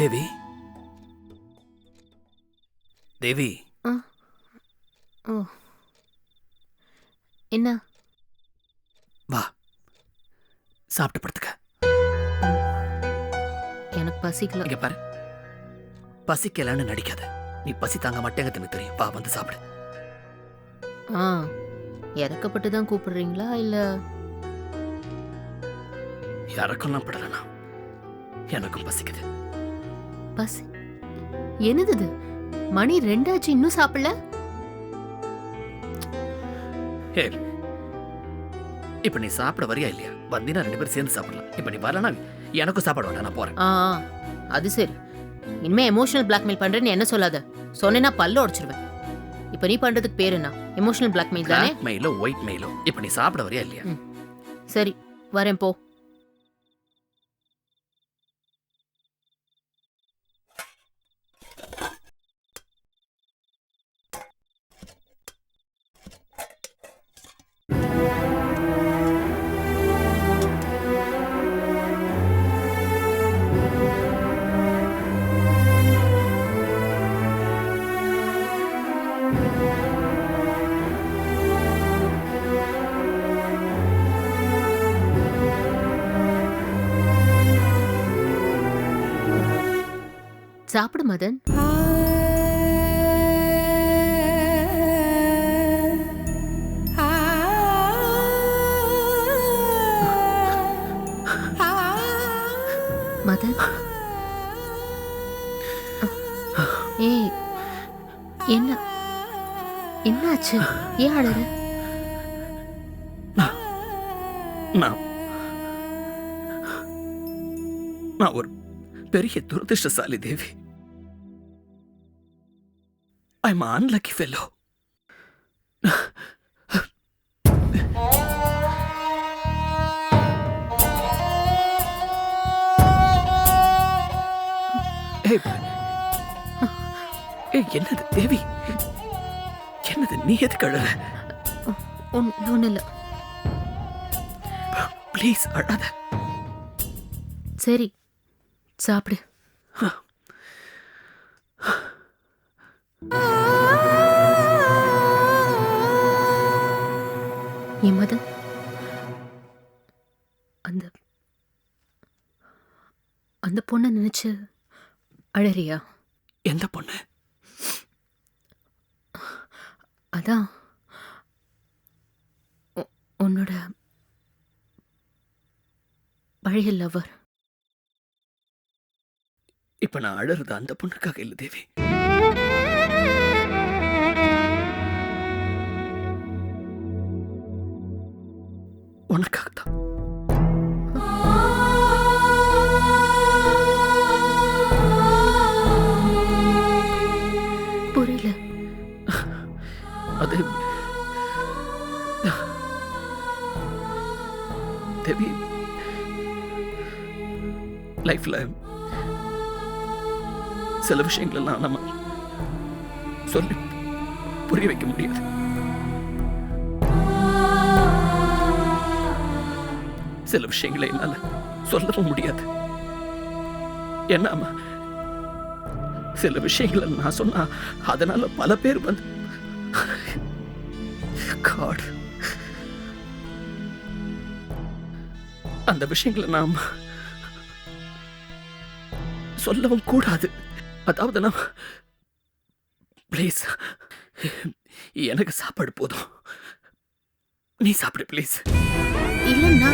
தேவி தேவி. ஓ, என்ன? வா, சாப்பிட்டு படுத்துக்க. எனக்கு பசிக்கல. இங்க பாரு, பசிக்கலன்னு நடிக்காத. நீ பசி தாங்க மாட்டேங்கிறது எனக்கு தெரியும். வா, வந்து சாப்பிடு. இறக்கப்பட்டு தான் கூப்பிடுறீங்களா இல்ல? இறக்கம்லாம் படலனா, எனக்கும் பசிக்குது. பசி என்னது இது? மணி 2 ஆச்சு, இன்னும் சாப்பிடல? ஹே, இப்ப நீ சாப்பிட வரியா இல்லையா? வந்தீனா 2 பேரும் சேர்ந்து சாப்பிடலாம். இப்ப நீ வரலனா எனக்கும் சாப்பாடு வேண்டாம், நான் போறேன். அது சரி. இனிமே எமோஷனல் பிளாக்மெயில் பண்றேன்னு என்ன சொல்லாத. சொன்னேன்னா பல்ல உடைச்சிருவேன். இப்ப நீ பண்றதுக்கு பேர் என்ன? எமோஷனல் பிளாக்மெயில் தானே? மெயிலோ ஒயிட் மெயிலோ. இப்ப நீ சாப்பிட வரியா இல்லையா? சரி, வரேன், போ. சாப்பிடு மதன். மதன், ஏய், என்னாச்சு? ஏன் அழற? நான் ஒரு பெரிய துரதிர்ஷ்டசாலி தேவி. I'm an unlucky fellow. என்னது தேவி? என்னது? நீ எதுக்கு அழற? ஒன்னும் இல்ல. ப்ளீஸ் அழாத. சரி, சாப்பிடு. மதன், அந்த பொண்ணை நினைச்சு அழறியா? எந்த பொண்ணு? அதான் உன்னோட பழைய லவர். இப்ப நான் அழறது அந்த பொண்ணுக்காக இல்ல தேவி. உனக்காகத்தான். புரியல. அது தேவி, லைஃப்ல சில விஷயங்களெல்லாம் நம்ம சொல்லி புரிய வைக்க முடியாது. சில விஷயங்களை என்னால சொல்லவும் முடியாது. ஏன்னா சில விஷயங்களை நான் சொன்னா அதனால பல பேர் வந்து God, அந்த விஷயங்களை நாம் சொல்லவும் கூடாது. அதாவது நான் ப்ளீஸ், எனக்கு சாப்பாடு போதும், நீ சாப்பிடு ப்ளீஸ். இல்லைன்னா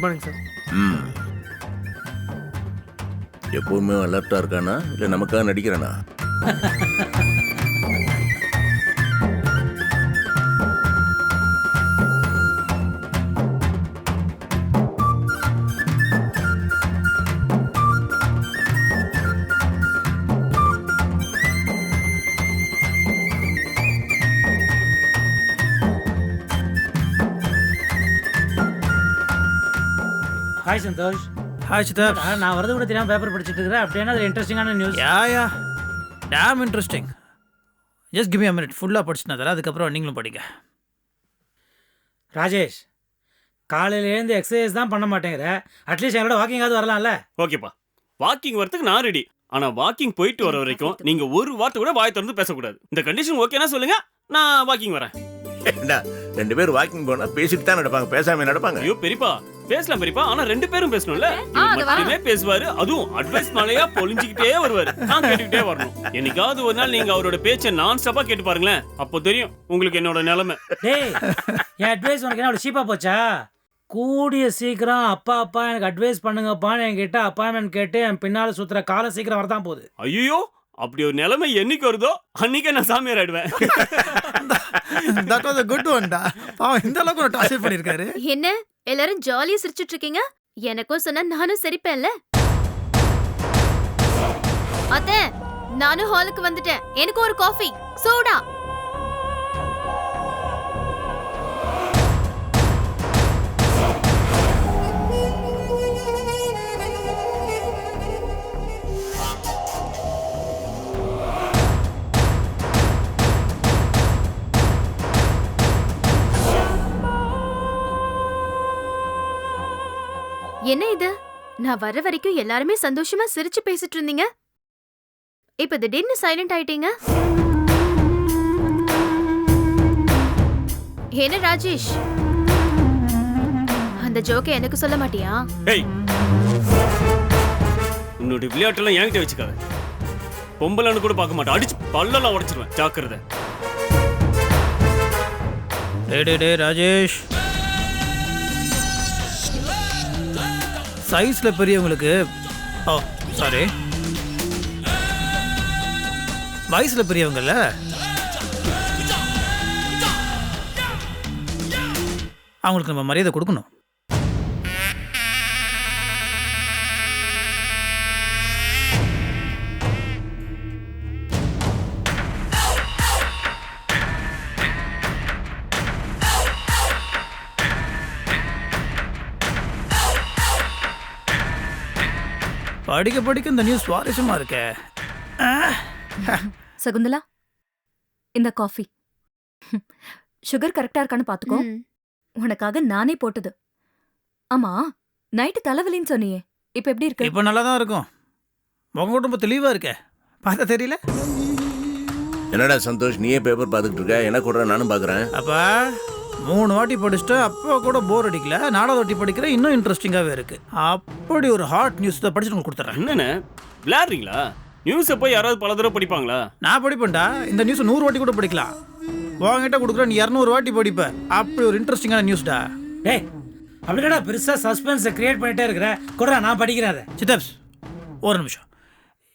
மார்னிங் சார். எப்பவுமே அலர்ட்டா இருக்கானா இல்லை நமக்காக நடிக்கிறானா? ஹாய் சந்தோஷ். ஹாய் சித்தாப். நான் வரது கூட தெரியாமல் பேப்பர் படிச்சுட்டு இருக்கிறேன். அப்படியே அது இன்ட்ரெஸ்டிங்கான news. Ya damn interesting. Just give me a minute. ஃபுல்லாக படிச்சுனா தரேன், அதுக்கப்புறம் நீங்களும் படிங்க. ராஜேஷ், காலையிலேருந்து எக்ஸசைஸ் தான் பண்ண மாட்டேங்கிற. அட்லீஸ்ட் எங்களோட வாக்கிங்காவது வரலாம்ல? ஓகேப்பா, வாக்கிங் வரதுக்கு நான் ரெடி. ஆனா வாக்கிங் போயிட்டு வர வரைக்கும் நீங்க ஒரு வார்த்தை கூட வாய் திறந்து பேசக்கூடாது. இந்த கண்டிஷன் ஓகேனா சொல்லுங்க, நான் வாக்கிங் வரேன். ஏண்டா, 2 பேர் வாக்கிங் போனா பேசிட்டு தான் நடப்பாங்க, பேசாம நடப்பாங்க? ஐயோ பெரியப்பா, பேசலாம் பெரியப்பா, ஆனா 2 பேரும் பேசணும்ல. இவர் மட்டுமே பேசுவாரு, அதுவும் அட்வைஸ் மேலையா பொழிஞ்சுக்கிட்டே வருவாரு. நான் கேட்டுக்கிட்டே வரணும். என்னைக்காவது ஒரு நாள் நீங்க அவரோட பேச்சை நான் ஸ்டாப்பா கேட்டு பாருங்களேன், அப்போ தெரியும் உங்களுக்கு என்னோட நிலைமை. டேய், என் அட்வைஸ் உனக்கு என்ன சீப்பா போச்சா? கூடிய சீக்கிரம் அப்பா எனக்கு அட்வைஸ் பண்ணுங்கப்பான்னு என்கிட்ட அப்பாயின்மெண்ட் கேட்டு என் பின்னால சுத்துற காலம் சீக்கிரம் வரதான் போகுது. ஐயோ, அப்படி ஒரு நிலைமை என்னைக்கு வருதோ அன்னைக்கே நான் சாமியார் ஆயிடுவேன். That was a good one டா. பாவம் இந்த அளவுக்கு ஒரு டார்ச்சர் பண்ணிருக்காரு. என்ன எல்லாரும் ஜாலியா சிரிச்சிட்டு இருக்கீங்க? எனக்கும் சொன்னா நானும் சிரிப்பேன்ல. அத்தை, நானும் ஹாலுக்கு வந்துட்டேன். எனக்கு ஒரு காஃபி சோடா. என்ன இது? நான் வர வரைக்கும் எல்லாருமே சந்தோஷமா சிரிச்சு பேசிட்டு இருந்தீங்க. இப்ப திடீர்னு சைலண்ட் ஆயிட்டீங்க. என்ன ராஜேஷ், அந்த ஜோக்கை எனக்கு சொல்ல மாட்டியா? ஏய், உன்னோட விளையாட்டெல்லாம் என்கிட்ட வச்சுக்காத. பொம்பளைன்னு கூட பார்க்க மாட்டேன், அடிச்சு பல்லெல்லாம் உடைச்சிருவேன், ஜாக்கிரதை. டே ராஜேஷ், சைஸ்ல பெரியவங்களுக்கு, ஓ சாரி, வயசுல பெரியவங்கல்ல, அவங்களுக்கு நம்ம மரியாதை கொடுக்கணும். படிக்க படிக்க இந்த நியூஸ் சுவாரஸ்யமா இருக்கே. சகுந்தலா, இந்த காஃபி சுகர் கரெக்டா இருக்கான்னு பாத்துக்கோ. உனக்காக நானே போட்டது. ஆமா, நைட்டு தலைவலின்னு சொன்னியே, இப்ப எப்படி இருக்கு? இப்ப நல்லா தான் இருக்கும். உங்க ரொம்ப தெளிவா இருக்க, பார்த்தா தெரியல. என்னடா சந்தோஷ், நீயே பேப்பர் பார்த்துக்கிட்டு இருக்க, என்ன கூட நானும் பார்க்குறேன். அப்பா 3 வாட்டி படிச்சுட்டு அப்போ கூட போர் அடிக்கல, 4வது வாட்டி படிக்கிற இன்னும் இன்ட்ரெஸ்டிங்காகவே இருக்கு. அப்படி ஒரு ஹாட் நியூஸ் தான் படிச்சுட்டு உங்களுக்கு கொடுத்துறேன். என்னண்ணே விளையாடுறீங்களா? நியூஸை போய் யாராவது பல தடவை படிப்பாங்களா? நான் படிப்பேன்டா, இந்த நியூஸ் 100 வாட்டி கூட படிக்கலாம். உங்ககிட்ட கொடுக்குற நீ 200 வாட்டி படிப்ப. அப்படி ஒரு இன்ட்ரெஸ்டிங்கான நியூஸ்டா. டேய், அப்படின்னா பெருசா சஸ்பென்ஸை கிரியேட் பண்ணிட்டே இருக்கிற. கூட நான் படிக்கிறேன். சித்தப்ஸ், ஒரு நிமிஷம்.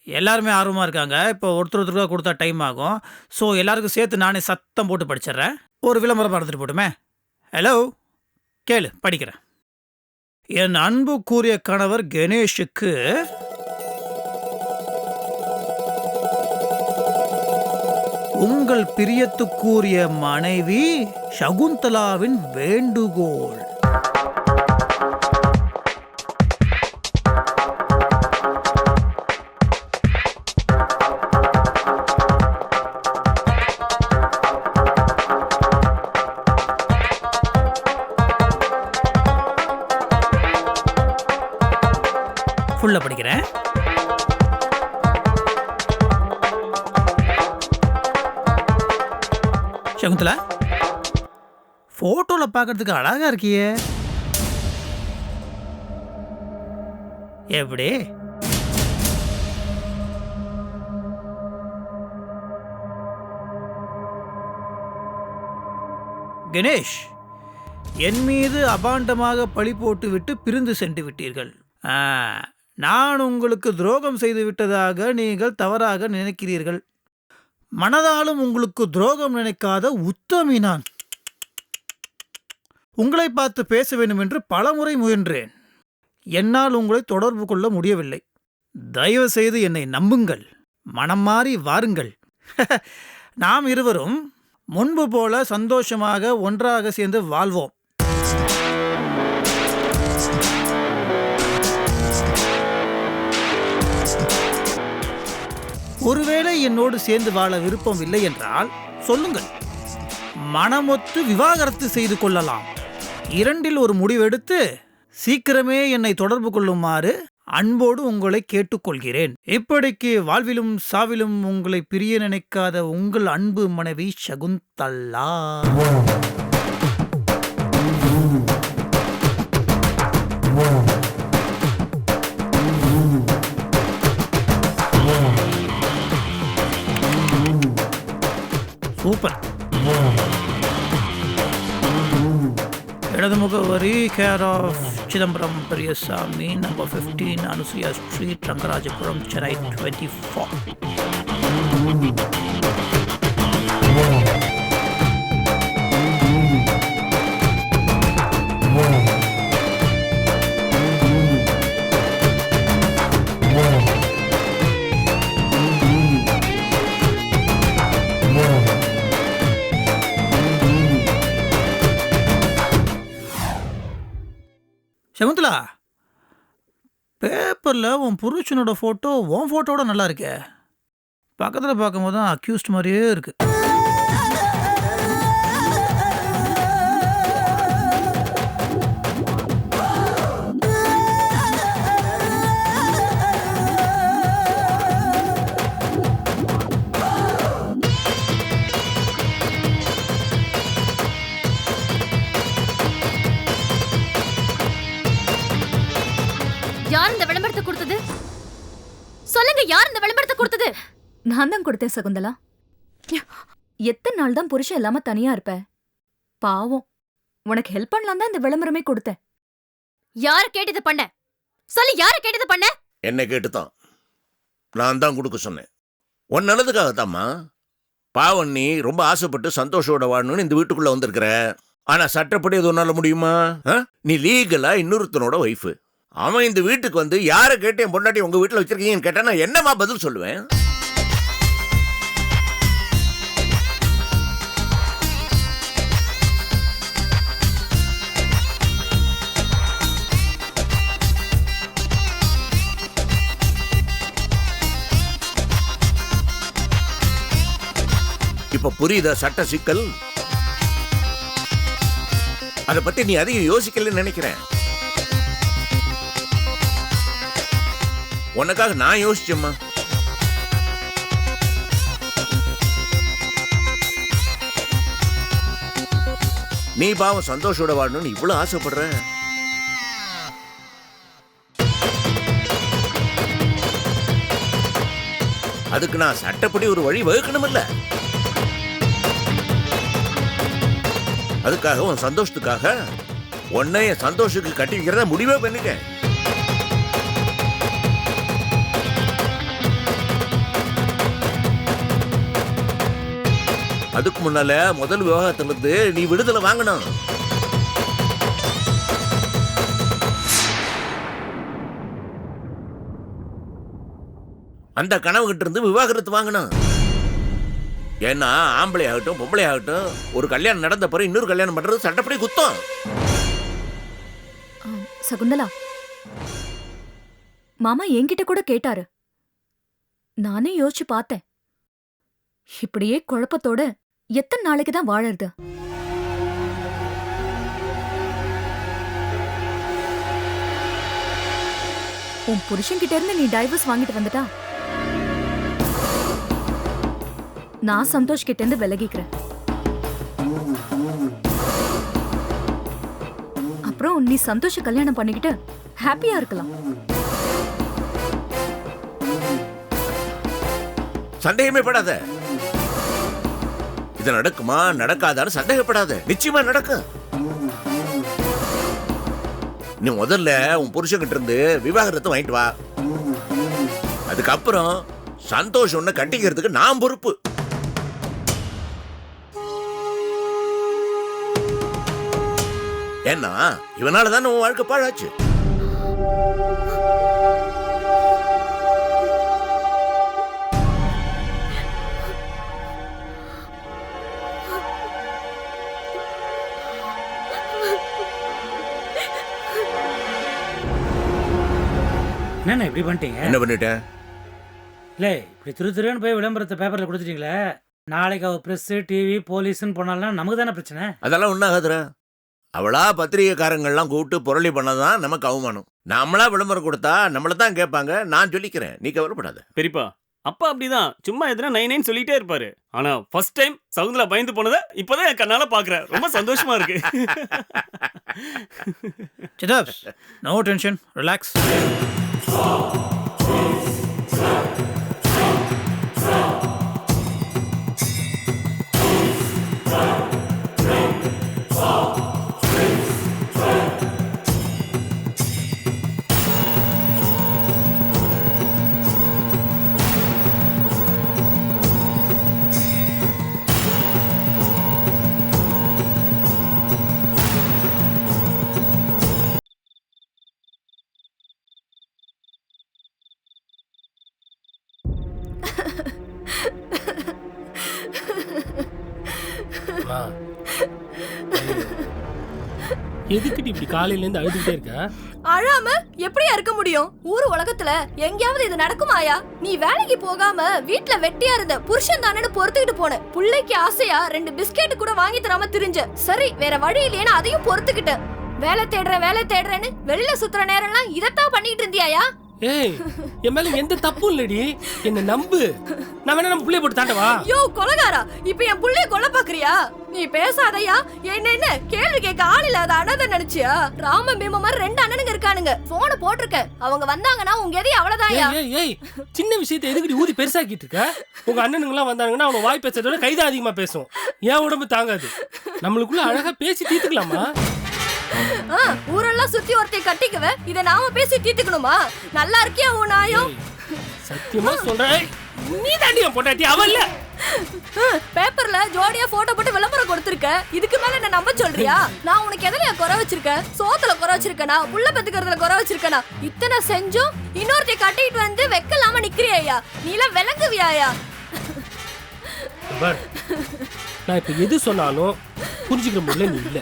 எல்லாருமே ஆர்வமாக இருக்காங்க. இப்போ ஒருத்தருக்காக கொடுத்தா டைம் ஆகும். ஸோ எல்லாருக்கும் சேர்த்து நானே சத்தம் போட்டு படிச்சிடுறேன். ஒரு விளம்பரம் பார்த்துட்டு போட்டுமே. ஹலோ, கேளு, படிக்கிறேன். என் அன்புக்குரிய கணவர் கணேஷுக்கு உங்கள் பிரியத்துக்குரிய மனைவி சகுந்தலாவின் வேண்டுகோள். ஃபுல்லாக படிக்கிறேன். சகுந்தலா, போட்டோல பார்க்கறதுக்கு அழகா இருக்கியே, எப்படி? கணேஷ், என் மீது அபாண்டமாக பழி போட்டுவிட்டு பிரிந்து சென்று விட்டீர்கள். நான் உங்களுக்கு துரோகம் செய்து விட்டதாக நீங்கள் தவறாக நினைக்கிறீர்கள். மனதாலும் உங்களுக்கு துரோகம் நினைக்காத உத்தமி நான். உங்களை பார்த்து பேச வேண்டும் என்று பலமுறை முயன்றேன். என்னால் உங்களை தொடர்பு கொள்ள முடியவில்லை. தயவு செய்து என்னை நம்புங்கள். மனம் மாறி வாருங்கள். நாம் இருவரும் முன்பு போல சந்தோஷமாக ஒன்றாக சேர்ந்து வாழ்வோம். ஒருவேளை என்னோடு சேர்ந்து வாழ விருப்பம் இல்லை என்றால் சொல்லுங்கள். மனமொத்து விவாகரத்து செய்து கொள்ளலாம். இரண்டில் ஒரு முடிவெடுத்து சீக்கிரமே என்னை தொடர்பு கொள்ளுமாறு அன்போடு உங்களை கேட்டுக்கொள்கிறேன். இப்படிக்கு வாழ்விலும் சாவிலும் உங்களை பிரிய நினைக்காத உங்கள் அன்பு மனைவி சகுந்தலா. சூப்பர். இடது முகவரி care of Chidambaram Periyasamy, number 15 Anusuya street, Rangarajapuram, Chennai 24. Shakuntala, பேப்பரில் உன் புருஷனோட ஃபோட்டோ உன் ஃபோட்டோட நல்லா இருக்கே. பக்கத்தில் பார்க்கும்போது தான் அக்யூஸ்ட் மாதிரியே இருக்கு. யார் இந்த விளம்பரத்தை கொடுத்தது? சொல்லுங்க, யார் இந்த விளம்பரத்தை கொடுத்தது? நான் தான் கொடுத்தேன் சகுந்தலா. எத்தனை நாள் தான் புருஷன் இல்லாம தனியா இருப்ப? பாவம், உனக்கு ஹெல்ப் பண்ணலாம் தான் இந்த விளம்பரமே கொடுத்தேன். யார கேட்டது பண்ண? சொல்லு, யார கேட்டது பண்ண? என்ன கேட்டுதான் நான் தான் கொடுக்க சொன்னேன். உன் நல்லதுக்காகத்தாம்மா. பாவம், நீ ரொம்ப ஆசைப்பட்டு சந்தோஷோட வாழணும்னு இந்த வீட்டுக்குள்ள வந்திருக்கிற. ஆனா சட்டப்படி அது ஒன்னால முடியுமா? நீ லீகலா இன்னொருத்தனோட ஒய்ஃபு. அவன் இந்த வீட்டுக்கு வந்து யாரை கேட்டு என் பொண்டாட்டி உங்க வீட்டில் வச்சிருக்கீங்கன்னு கேட்டா நான் என்னமா பதில் சொல்லுவேன்? இப்ப புரியுதா சட்ட சிக்கல்? அதை பத்தி நீ அதிகம் யோசிக்கலன்னு நினைக்கிறேன். உனக்காக நான் யோசிச்சேம்மா. நீ பாவம் சந்தோஷோட வாழணும்னு இவ்வளவு ஆசைப்படுற. அதுக்கு நான் சட்டப்படி ஒரு வழி வகுக்கணும் இல்ல? அதுக்காக உன் சந்தோஷத்துக்காக உன்னை என் சந்தோஷத்துக்கு கட்டி வைக்கிறத முடிவே பண்ணிக்க. அதுக்கு முன்னால முதல் விவாகத்திலிருந்து நீ விடுதலை வாங்கணும். அந்த கனவு கிட்ட இருந்து விவாகரத்து வாங்கணும். ஏன்னா ஆம்பளை ஆகட்டும் பொம்பளை ஆகட்டும் ஒரு கல்யாணம் நடந்த பிறகு இன்னொரு கல்யாணம் பண்றது சட்டப்படி குத்தம். சகுந்தலா, மாமா என்கிட்ட கூட கேட்டாரு. நானே யோசிச்சு பார்த்தேன். இப்படியே குழப்பத்தோட எத்தனை நாளைக்கு தான் வாழறது? உன் புருஷன்கிட்ட இருந்து நீ டைவர்ஸ் வாங்கிட்டு வந்துட்டா நான் சந்தோஷ் கிட்ட இருந்து விலகிக்கிறேன். அப்புறம் நீ சந்தோஷ கல்யாணம் பண்ணிக்கிட்டு ஹாப்பியா இருக்கலாம். சந்தேகமே படாத. இது நடக்குமா நடக்காதான்னு சந்தேகப்படாத. நிச்சயமா நடக்கும். நீ முதல்ல உன் புருஷன்கிட்ட இருந்து விவாகரத்தை வாங்கிட்டு வா. அதுக்கப்புறம் சந்தோஷ் ஒண்ணு கட்டிக்கிறதுக்கு நான் பொறுப்பு. ஏன்னா இவனால தானே உன் வாழ்க்கை பாழாச்சு. என்னண்ணா இப்படி பண்ணிட்டீங்க? என்ன பண்ணிட்டேன்? இல்லை இப்படி திருன்னு போய் விளம்பரத்தை பேப்பரில் கொடுத்துட்டீங்களே, நாளைக்கு அவ ப்ரெஸ் டிவி போலீஸ்ன்னு போனாலும் நமக்கு தானே பிரச்சனை. அதெல்லாம் ஒன்றாகாதுரா. அவளா பத்திரிகைக்காரங்கள்லாம் கூப்பிட்டு புரளி பண்ணதான் நமக்கு அவமானம். நம்மளா விளம்பரம் கொடுத்தா நம்மள தான் கேட்பாங்க. நான் சொல்லிக்கிறேன், நீ கவலைப்படாத. பெரியப்பா அப்பா அப்படிதான் சும்மா எதுனா நைன் சொல்லிட்டே இருப்பாரு. ஆனா ஃபர்ஸ்ட் டைம் சகுந்தலா பயந்து போனதை இப்பதான் என் கண்ணால பாக்குறேன். ரொம்ப சந்தோஷமா இருக்கு. சிதாப்ஸ், நோ டென்ஷன், ரிலாக்ஸ். எதுக்கு இப்படி காலையில இருந்து அழுதுகிட்டே இருக்க? அழாம எப்படியா இருக்க முடியும்? ஊரு உலகத்துல எங்கேயாவது இது நடக்குமாயா? நீ வேலைக்கு போகாம வீட்ல வெட்டியா இருந்த புருஷன் தானேன்னு பொறுத்துக்கிட்டு போன. புள்ளைக்கு ஆசையா 2 பிஸ்கெட் கூட வாங்கி தராம திரிஞ்ச. சரி வேற வழி இல்லையேன்னு அதையும் பொறுத்துக்கிட்ட. வேலை தேடுறேன்னு வெளியில சுத்துற நேரம்லாம் இதத்தான் பண்ணிட்டு இருந்தியாயா? ஏய், என் மேல எந்த தப்பும் இல்லடி, என்ன நம்பு. நான் வேணா நம்ம புள்ளைய போட்டு தாண்டவா? யோ கொலகாரா, இப்ப என் புள்ளைய கொல்ல பாக்குறியா? நீ பேசாதயா. என்ன கேள்வி கேட்க ஆள் இல்லாத அனாதை நினைச்சியா? ராம பீம மாதிரி 2 அண்ணனுங்க இருக்கானுங்க. போன போட்டிருக்க, அவங்க வந்தாங்கன்னா உங்க எதையும் அவ்வளவுதான்யா. ஏய், சின்ன விஷயத்தை எதுக்கு ஊதி பெருசாக்கிட்டு இருக்க? உங்க அண்ணனுங்கலாம் வந்தாங்கன்னா அவங்க வாய் பேசுறதோட கைதான் அதிகமா பேசும். என் உடம்பு தாங்காது. நம்மளுக்குள்ள அழகா பேசி தீர்த்துக்கலாமா? ஊரெல்லாம் சுத்தி ஒருத்தைய கட்டிக்குவ, இத நாம பேசி தீர்த்துக்கணுமா? நல்லா இருக்கியா உன் நாயம்? சத்தியமா சொல்றேன், நீ தாண்டி போட்டாட்டி அவல்ல. பேப்பர்ல ஜோடியா போட்டோ போட்டு விளம்பரம் கொடுத்திருக்க. இதுக்கு மேல என்ன நம்ப சொல்றியா? நான் உனக்கு எதுலயா குறை வச்சிருக்கேன்? சோத்துல குறை வச்சிருக்கனா? புள்ள பெத்துக்கிறதுல குறை வச்சிருக்கனா? இத்தனை செஞ்சும் இன்னொருத்தைய கட்டிட்டு வந்து வெக்கலாம நிக்கிறியா? நீலாம் விளங்குவியாயா? நான் இப்ப எது சொன்னாலும் புரிஞ்சுக்கிற முடியல. நீ இல்ல,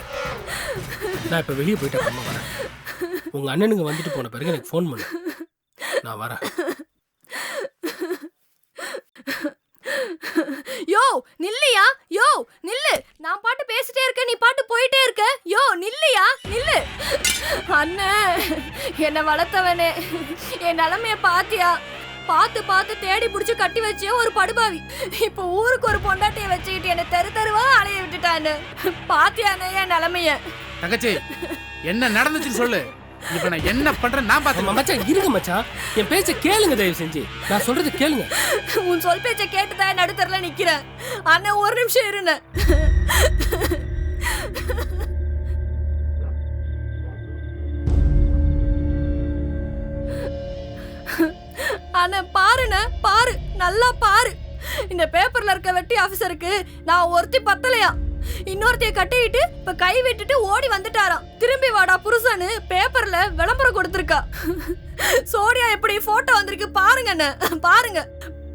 நான் இப்ப வெளியே போயிட்டு அம்மா வரேன். உங்க அண்ணனுங்க வந்துட்டு போன பிறகு எனக்கு ஃபோன் பண்ணு, நான் வரேன். யோ நில்லையா? யோ நில்லு. நான் பாட்டு பேசிட்டே இருக்க, நீ பாட்டு போயிட்டே இருக்க. யோ நில்லையா? நில்லு. அண்ணே, என்ன வளர்த்தவனே, என் நிலைமைய பாத்தியா? பார்த்து தேடி புடிச்சு கட்டி வச்சே ஒரு படுபாவி. இப்ப ஊருக்கு ஒரு பொண்டாட்டிய வச்சுக்கிட்டு என்ன தெருவா அலைய விட்டுட்டான்னு. பாத்தியானே என் நிலைமைய? தங்கச்சி, என்ன நடந்துச்சுன்னு சொல்லு. இப்ப நான் என்ன பண்றேன் நான் பாத்து. மச்சான் இருங்க மச்சான், என் பேச்ச கேளுங்க, தயவு செஞ்சு நான் சொல்றது கேளுங்க. உன் சொல் பேச்ச கேட்டுதான் நடுத்தரல நிக்கிறேன். அண்ணன் ஒரு நிமிஷம் இருங்க. அண்ணா பாருண்ணே, பாரு, நல்லா பாரு. இந்த பேப்பர்ல இருக்க வெட்டி ஆபீசருக்கு நான் ஒருத்தி பத்தலையா? இன்னொருத்தைய கட்டிட்டு இப்ப கை விட்டுட்டு ஓடி வந்துட்டாராம். திரும்பி வாடா புருஷன்னு பேப்பர்ல விளம்பரம் கொடுத்திருக்கா. சோனியா எப்படி போட்டோ வந்திருக்கு பாருங்கண்ணே,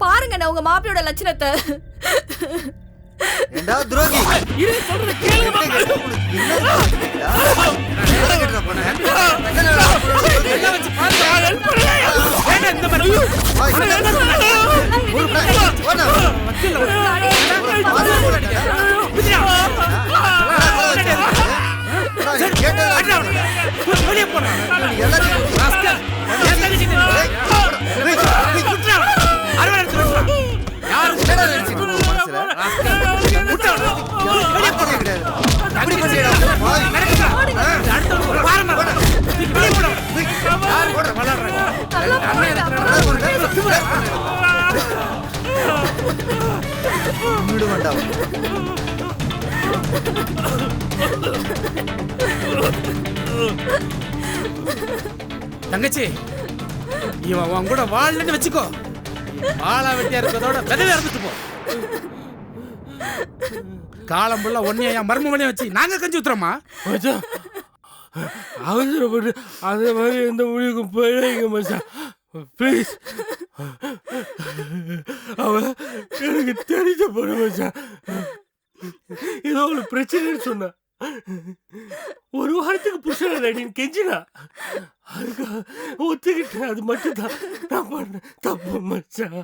பாருங்கண்ணே உங்க மாப்பிளையோட லட்சணத்தை. ஏண்டா துரோகி, இரு சொல்றது கேளுங்க. தங்கச்சி இவன் உன் கூட வாழலன்னு வச்சுக்கோ, வாழா வெட்டியா இருக்கிறதோட விதவை இறந்துட்டு போ. காலம் புள்ள ஒன்னைய என் மர்மவனையும் வச்சு நாங்க கஞ்சி ஊத்துறோமா? மச்சான் அவசரப்பட்டு அந்த மாதிரி எந்த முடிவுக்கும் போயிடாதீங்க மச்சான் ப்ளீஸ். அவன் எனக்கு தெரிஞ்ச போற மச்சான் ஏதோ ஒரு பிரச்சனைன்னு சொன்னா, ஒரு வாரத்துக்கு புருஷன் ரெடின்னு கெஞ்சினா, அதுக்காக ஒத்துக்கிட்டேன். அது மட்டும்தான் நான் பண்ண தப்பு மச்சான்.